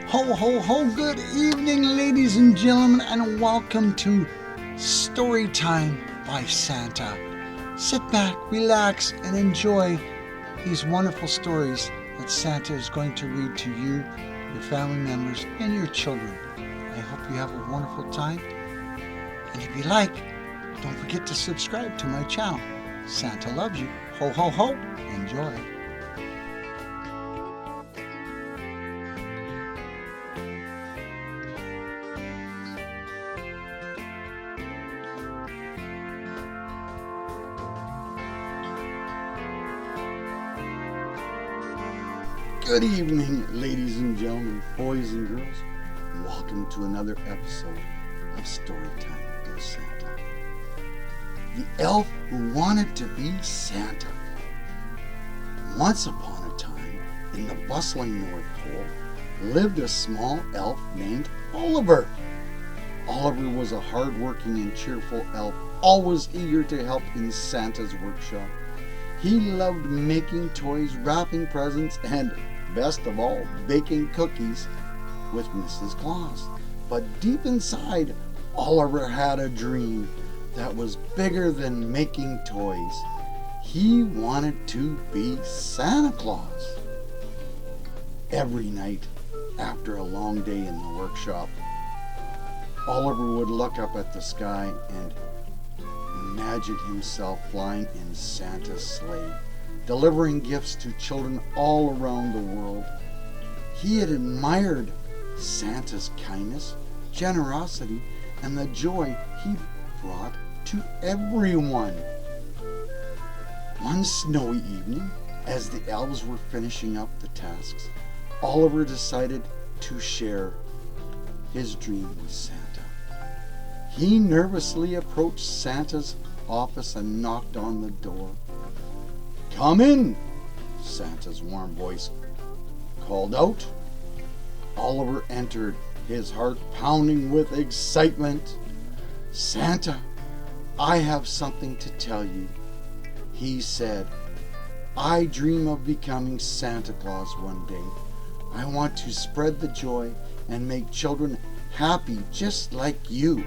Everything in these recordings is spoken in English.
Ho, ho, ho, good evening, ladies and gentlemen, and welcome to Storytime by Santa. Sit back, relax, and enjoy these wonderful stories that Santa is going to read to you, your family members, and your children. I hope you have a wonderful time, and if you like, don't forget to subscribe to my channel. Santa loves you. Ho, ho, ho. Enjoy. Good evening, ladies and gentlemen, boys and girls. Welcome to another episode of Storytime with Santa. The elf who wanted to be Santa. Once upon a time, in the bustling North Pole, lived a small elf named Oliver. Oliver was a hard-working and cheerful elf, always eager to help in Santa's workshop. He loved making toys, wrapping presents, and best of all, baking cookies with Mrs. Claus. But deep inside, Oliver had a dream that was bigger than making toys. He wanted to be Santa Claus. Every night, after a long day in the workshop, Oliver would look up at the sky and imagine himself flying in Santa's sleigh, delivering gifts to children all around the world. He had admired Santa's kindness, generosity, and the joy he brought to everyone. One snowy evening, as the elves were finishing up the tasks, Oliver decided to share his dream with Santa. He nervously approached Santa's office and knocked on the door. "Come in," Santa's warm voice called out. Oliver entered, his heart pounding with excitement. "Santa, I have something to tell you," he said. "I dream of becoming Santa Claus one day. I want to spread the joy and make children happy just like you."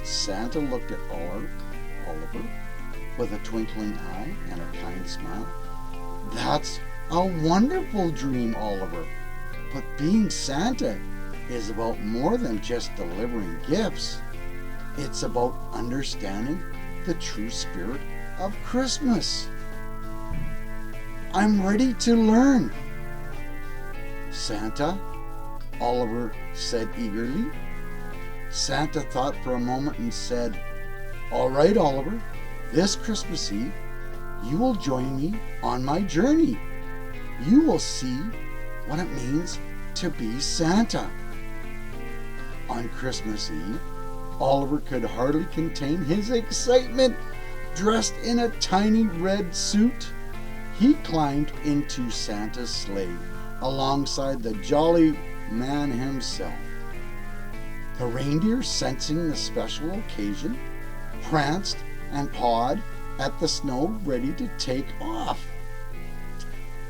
Santa looked at Oliver with a twinkling eye and a kind smile. "That's a wonderful dream, Oliver. But being Santa is about more than just delivering gifts. It's about understanding the true spirit of Christmas. I'm ready to learn." "Santa," Oliver said eagerly. Santa thought for a moment and said, "All right, Oliver. This Christmas Eve, you will join me on my journey. You will see what it means to be Santa." On Christmas Eve, Oliver could hardly contain his excitement. Dressed in a tiny red suit, he climbed into Santa's sleigh alongside the jolly man himself. The reindeer, sensing the special occasion, pranced and pawed at the snow, ready to take off.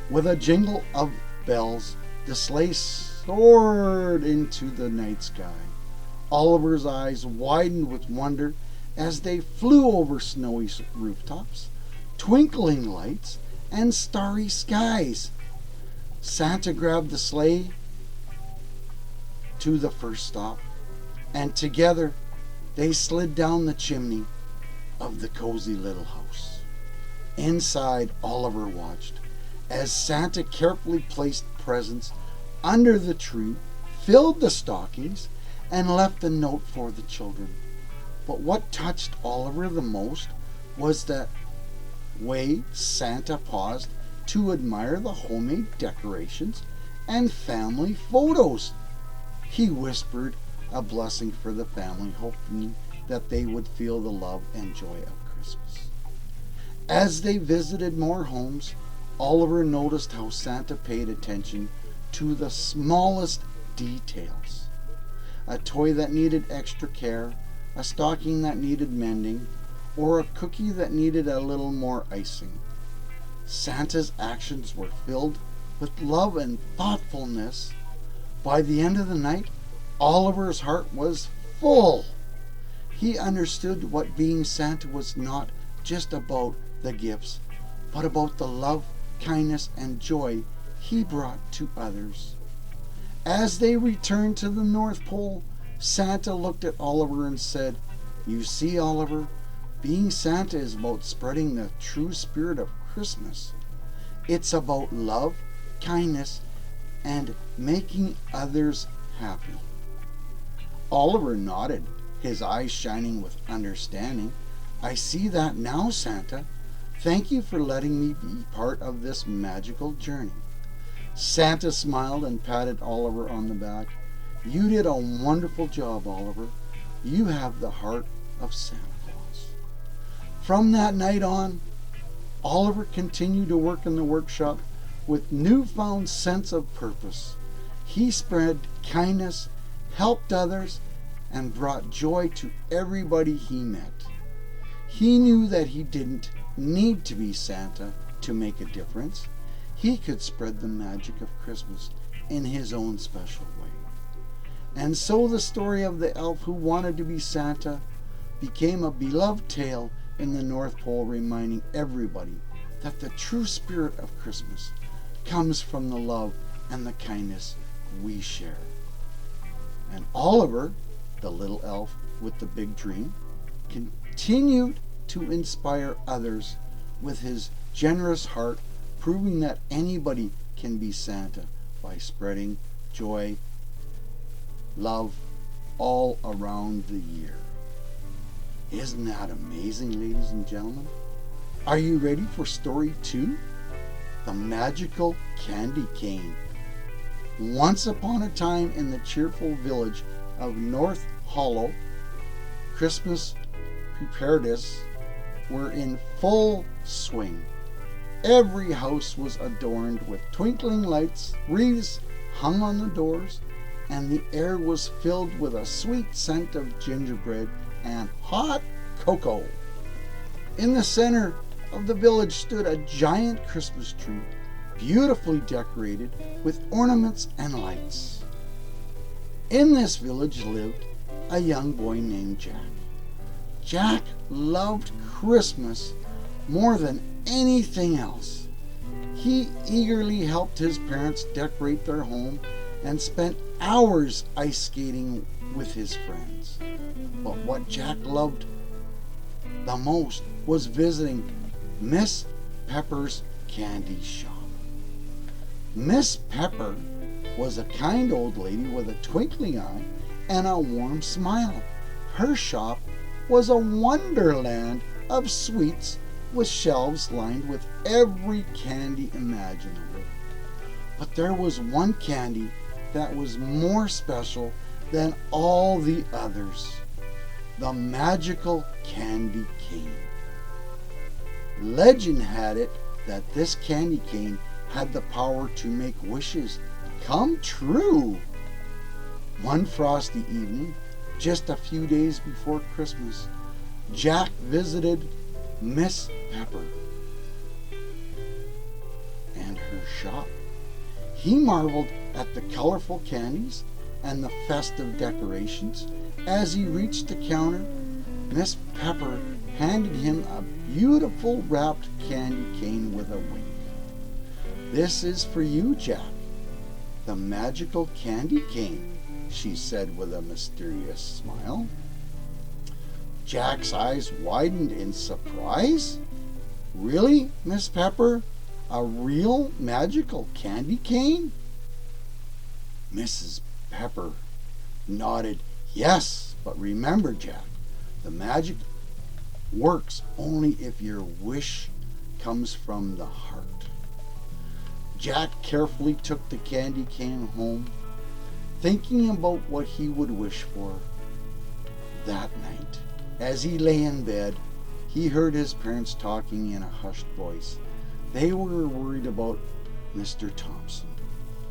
With a jingle of bells, the sleigh soared into the night sky. Oliver's eyes widened with wonder as they flew over snowy rooftops, twinkling lights, and starry skies. Santa grabbed the sleigh to the first stop, and together they slid down the chimney of the cozy little house. Inside, Oliver watched as Santa carefully placed presents under the tree, filled the stockings, and left a note for the children. But what touched Oliver the most was the way Santa paused to admire the homemade decorations and family photos. He whispered a blessing for the family, hoping that they would feel the love and joy of Christmas. As they visited more homes, Oliver noticed how Santa paid attention to the smallest details. A toy that needed extra care, a stocking that needed mending, or a cookie that needed a little more icing. Santa's actions were filled with love and thoughtfulness. By the end of the night, Oliver's heart was full. He understood what being Santa was not just about the gifts, but about the love, kindness, and joy he brought to others. As they returned to the North Pole, Santa looked at Oliver and said, "You see, Oliver, being Santa is about spreading the true spirit of Christmas. It's about love, kindness, and making others happy." Oliver nodded, his eyes shining with understanding. "I see that now, Santa. Thank you for letting me be part of this magical journey." Santa smiled and patted Oliver on the back. "You did a wonderful job, Oliver. You have the heart of Santa Claus." From that night on, Oliver continued to work in the workshop with newfound sense of purpose. He spread kindness, helped others, and brought joy to everybody he met. He knew that he didn't need to be Santa to make a difference. He could spread the magic of Christmas in his own special way. And so the story of the elf who wanted to be Santa became a beloved tale in the North Pole, reminding everybody that the true spirit of Christmas comes from the love and the kindness we share. And Oliver, the little elf with the big dream, continued to inspire others with his generous heart, proving that anybody can be Santa by spreading joy, love all around the year. Isn't that amazing, ladies and gentlemen? Are you ready for story 2? The magical candy cane. Once upon a time in the cheerful village of North Hollow, Christmas preparedness were in full swing. Every house was adorned with twinkling lights, wreaths hung on the doors, and the air was filled with a sweet scent of gingerbread and hot cocoa. In the center of the village stood a giant Christmas tree, beautifully decorated with ornaments and lights. In this village lived a young boy named Jack. Jack loved Christmas more than anything else. He eagerly helped his parents decorate their home and spent hours ice skating with his friends. But what Jack loved the most was visiting Miss Pepper's candy shop. Miss Pepper was a kind old lady with a twinkling eye and a warm smile. Her shop was a wonderland of sweets with shelves lined with every candy imaginable. But there was one candy that was more special than all the others: the magical candy cane. Legend had it that this candy cane had the power to make wishes come true. One frosty evening, just a few days before Christmas, Jack visited Miss Pepper and her shop. He marveled at the colorful candies and the festive decorations. As he reached the counter, Miss Pepper handed him a beautiful wrapped candy cane with a wink. "This is for you, Jack, the magical candy cane," she said with a mysterious smile. Jack's eyes widened in surprise. "Really, Miss Pepper? A real magical candy cane?" Mrs. Pepper nodded. "Yes, but remember, Jack, the magic works only if your wish comes from the heart." Jack carefully took the candy cane home, thinking about what he would wish for that night. As he lay in bed, he heard his parents talking in a hushed voice. They were worried about Mr. Thompson,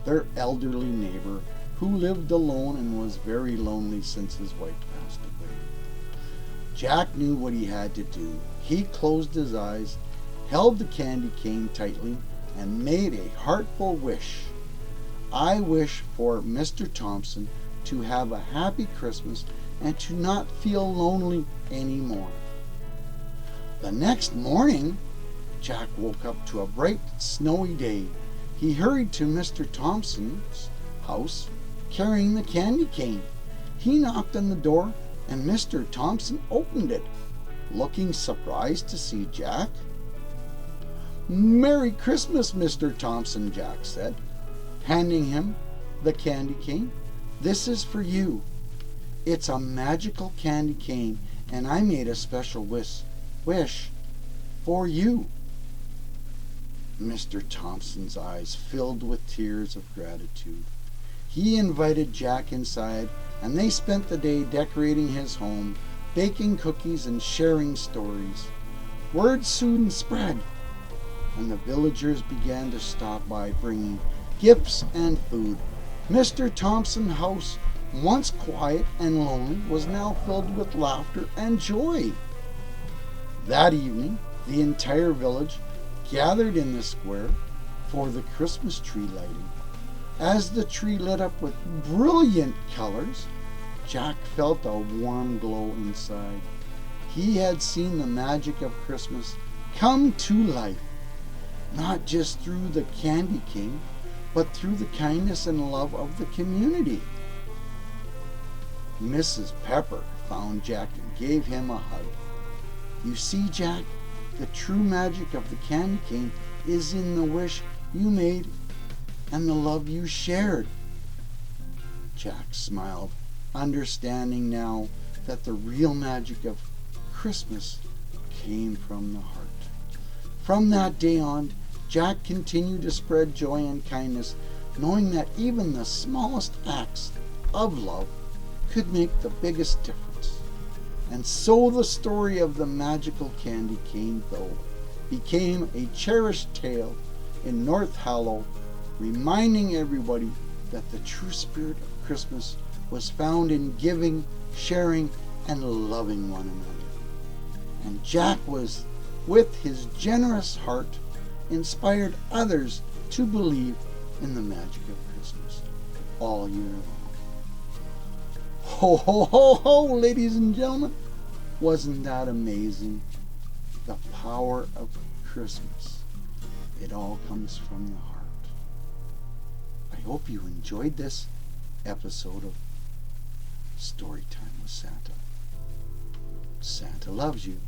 their elderly neighbor who lived alone and was very lonely since his wife passed away. Jack knew what he had to do. He closed his eyes, held the candy cane tightly, and made a heartful wish. I wish for Mr. Thompson to have a happy Christmas and to not feel lonely anymore. The next morning, Jack woke up to a bright, snowy day. He hurried to Mr. Thompson's house, carrying the candy cane. He knocked on the door, and Mr. Thompson opened it, looking surprised to see Jack. "Merry Christmas, Mr. Thompson," Jack said, handing him the candy cane. "This is for you. It's a magical candy cane, and I made a special wish for you." Mr. Thompson's eyes filled with tears of gratitude. He invited Jack inside, and they spent the day decorating his home, baking cookies and sharing stories. Word soon spread, and the villagers began to stop by, bringing gifts and food. Mr. Thompson's house, once quiet and lonely, was now filled with laughter and joy. That evening, the entire village gathered in the square for the Christmas tree lighting. As the tree lit up with brilliant colors, Jack felt a warm glow inside. He had seen the magic of Christmas come to life, not just through the candy cane, but through the kindness and love of the community. Mrs. Pepper found Jack and gave him a hug. "You see, Jack, the true magic of the candy cane is in the wish you made and the love you shared." Jack smiled, understanding now that the real magic of Christmas came from the heart. From that day on, Jack continued to spread joy and kindness, knowing that even the smallest acts of love could make the biggest difference. And so the story of the magical candy cane, though, became a cherished tale in North Hallow, reminding everybody that the true spirit of Christmas was found in giving, sharing, and loving one another. And Jack was, with his generous heart, inspired others to believe in the magic of Christmas all year long. Ho, ho, ho, ho, ladies and gentlemen. Wasn't that amazing? The power of Christmas. It all comes from the heart. I hope you enjoyed this episode of Storytime with Santa. Santa loves you.